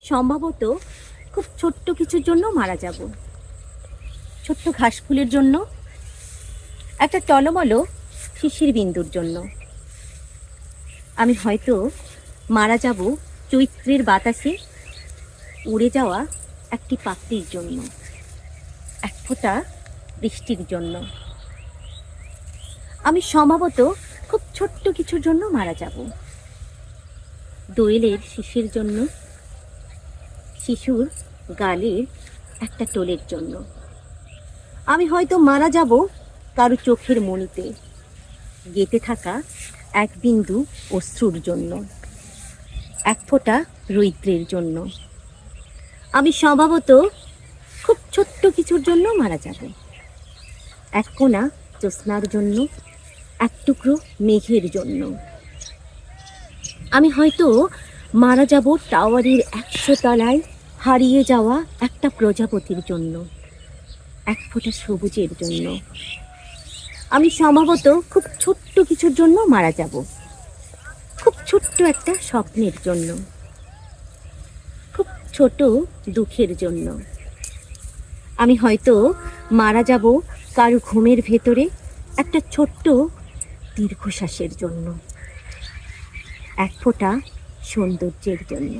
সম্ভবত খুব ছোট্ট কিছুর জন্য মারা যাব। ছোট্ট ঘাস ফুলের জন্য, একটা টলমলো শিশির বিন্দুর জন্য। আমি হয়তো মারা যাব চৈত্রের বাতাসে উড়ে যাওয়া একটি পাখির জন্য, এক ফোঁটা বৃষ্টির জন্য। আমি সম্ভবত খুব ছোট্ট কিছুর জন্য মারা যাব। দোয়েলের শিশির জন্য, শিশুর গালের একটা টোলের জন্য। আমি হয়তো মারা যাব কারো চোখের মণিতে গেঁথে থাকা এক বিন্দু অশ্রুর জন্য, এক ফোঁটা রৌদ্রের জন্য। আমি সম্ভবত খুব ছোট্ট কিছুর জন্য মারা যাব। এক কোণা জ্যোৎস্নার জন্য, এক টুকরো মেঘের জন্য। আমি হয়তো মারা যাব টাওয়ারের 100 তলায় হারিয়ে যাওয়া একটা প্রজাপতির জন্য, এক ফোঁটা সবুজের জন্য। আমি সম্ভবত খুব ছোট্ট কিছুর জন্য মারা যাব, খুব ছোট্ট একটা স্বপ্নের জন্য, খুব ছোট দুঃখের জন্য। আমি হয়তো মারা যাব কারো ঘুমের ভেতরে একটা ছোট্ট দীর্ঘশ্বাসের জন্য, এক ফোঁটা সৌন্দর্যের জন্য।